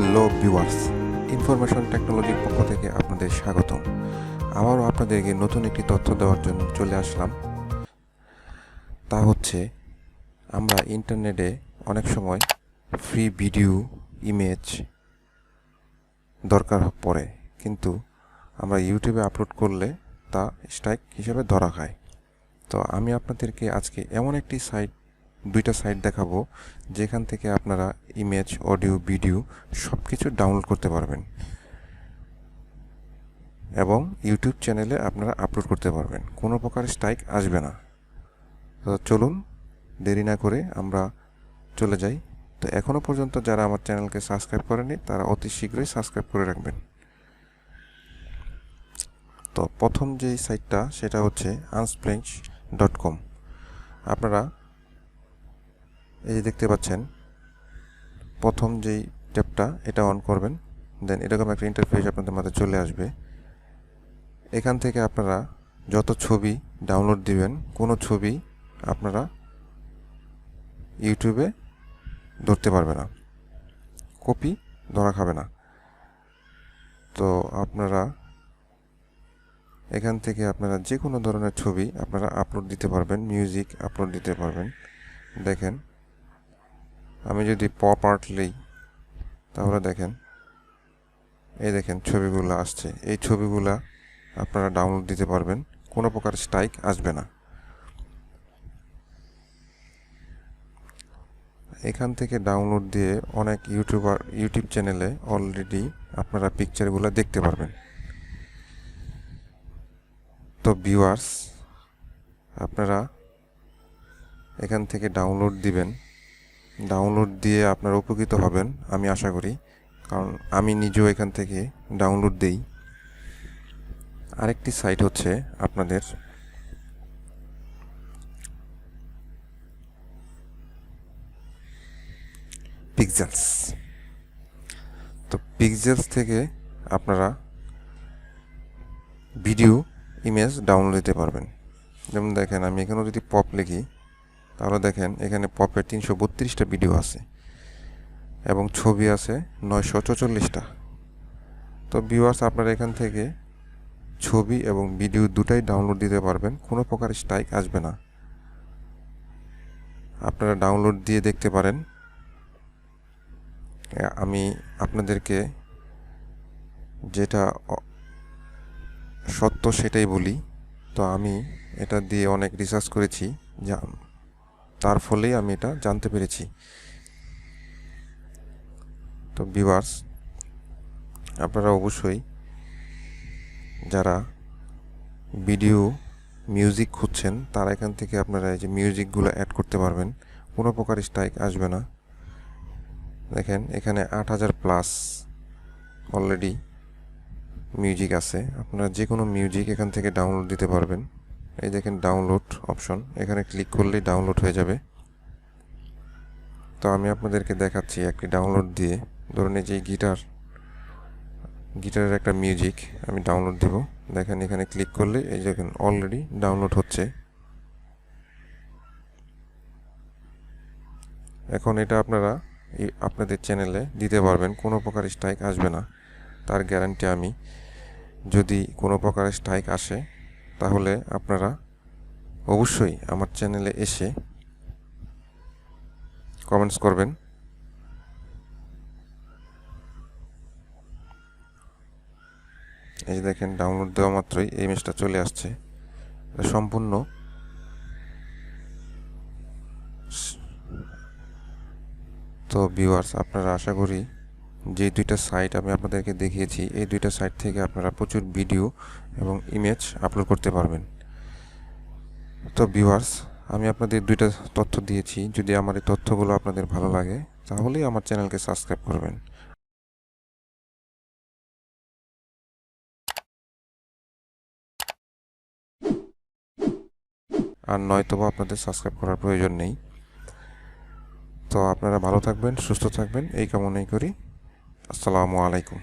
Hello viewers, information টেকনোলজির পক্ষ থেকে আপনাদের স্বাগতম। আবারও আপনাদেরকে নতুন একটি তথ্য দেওয়ার জন্য চলে আসলাম। তা হচ্ছে আমরা ইন্টারনেটে অনেক সময় ফ্রি ভিডিও, ইমেজ দরকার পড়ে, কিন্তু আমরা ইউটিউবে আপলোড করলে তা স্ট্রাইক হিসেবে ধরা খায়। তো আমি আপনাদেরকে আজকে এমন একটি দুইটা সাইট দেখাবো যেখান থেকে আপনারা ইমেজ, অডিও, ভিডিও সব কিছু ডাউনলোড করতে পারবেন এবং ইউটিউব চ্যানেলে আপনারা আপলোড করতে পারবেন, কোনো প্রকার স্ট্রাইক আসবে না। তো চলুন দেরি না করে আমরা চলে যাই। তো এখনও পর্যন্ত যারা আমার চ্যানেলকে সাবস্ক্রাইব করেনি তারা অতি শীঘ্রই সাবস্ক্রাইব করে রাখবেন। তো প্রথম যেই সাইটটা সেটা হচ্ছে unsplash.com। আপনারা এই যে দেখতে পাচ্ছেন, প্রথম যেই ট্যাবটা এটা অন করবেন, দেন এরকম একটা ইন্টারফেস আপনাদের মাঝে চলে আসবে। এখান থেকে আপনারা যত ছবি ডাউনলোড দিবেন, কোনো ছবি আপনারা ইউটিউবে ধরতে পারবে না, কপি ধরা খাবে না। তো আপনারা এখান থেকে আপনারা যে কোনো ধরনের ছবি আপনারা আপলোড দিতে পারবেন, মিউজিক আপলোড দিতে পারবেন। দেখেন, আমি যদি পপ আর্ট নেই তাহলে দেখেন, এই দেখেন ছবিগুলো আসছে। এই ছবিগুলা আপনারা ডাউনলোড দিতে পারবেন, কোনো প্রকার স্ট্রাইক আসবে না। এখান থেকে ডাউনলোড দিয়ে অনেক ইউটিউব চ্যানেলে অলরেডি আপনারা পিকচারগুলো দেখতে পারবেন। তো ভিউয়ার্স, আপনারা এখান থেকে ডাউনলোড দিবেন, ডাউনলোড দিয়ে আপনারা উপকৃত হবেন আমি আশা করি, কারণ আমি নিজেও এখান থেকে ডাউনলোড দেই। আরেকটি সাইট হচ্ছে আপনাদের পিক্সেলস। তো পিক্সেলস থেকে আপনারা ভিডিও, ইমেজ ডাউনলোড দিতে পারবেন। যেমন দেখেন, আমি এখানেও যদি পপ লিখি তাহলে দেখেন এখানে পপের 332টা ভিডিও আছে এবং ছবি আছে 944টা। তো ভিউয়ার্স, আপনারা এখান থেকে ছবি এবং ভিডিও দুটাই ডাউনলোড দিতে পারবেন, কোনো প্রকার স্ট্রাইক আসবে না। আপনারা ডাউনলোড দিয়ে দেখতে পারেন। আমি আপনাদেরকে যেটা সত্য সেটাই বলি। তো আমি এটা দিয়ে অনেক রিসার্চ করেছি, তার ফলেই আমি এটা জানতে পেরেছি। তো ভিউয়ার্স, আপনারা অবশ্যই যারা ভিডিও, মিউজিক খুঁজছেন তারা এখান থেকে আপনারা এই যে মিউজিকগুলো অ্যাড করতে পারবেন, কোনো প্রকার স্ট্রাইক আসবে না। দেখেন এখানে 8000+ অলরেডি মিউজিক আছে। আপনারা যে কোনো মিউজিক এখান থেকে ডাউনলোড দিতে পারবেন। এই দেখেন ডাউনলোড অপশন, এখানে ক্লিক করলেই ডাউনলোড হয়ে যাবে। তো আমি আপনাদেরকে দেখাচ্ছি একটি ডাউনলোড দিয়ে। ধরুন এই যে গিটারের একটা মিউজিক আমি ডাউনলোড দেব। দেখেন এখানে ক্লিক করলে এই দেখেন অলরেডি ডাউনলোড হচ্ছে। এখন এটা আপনারা আপনাদের চ্যানেলে দিতে পারবেন, কোনো প্রকার স্ট্রাইক আসবে না, তার গ্যারান্টি আমি। যদি কোনো প্রকার স্ট্রাইক আসে তাহলে আপনারা অবশ্যই আমার চ্যানেলে এসে কমেন্টস করবেন। এই যে দেখেন ডাউনলোড দেওয়া মাত্রই এই ইমেজটা চলে আসছে। সম্পূর্ণ তো ভিউয়ার্স, আপনারা আশা করি যে দুইটা সাইট আমি আপনাদেরকে দেখিয়েছি, এই দুইটা সাইট থেকে আপনারা প্রচুর ভিডিও এবং ইমেজ আপলোড করতে পারবেন। তো ভিউয়ার্স, আমি আপনাদের দুইটা তথ্য দিয়েছি। যদি আমার এই তথ্যগুলো আপনাদের ভালো লাগে তাহলেই আমার চ্যানেলকে সাবস্ক্রাইব করবেন, আর নয়তোবা আপনাদের সাবস্ক্রাইব করার প্রয়োজন নেই। তো আপনারা ভালো থাকবেন, সুস্থ থাকবেন, এই কামনাই করি। আসসালামু আলাইকুম।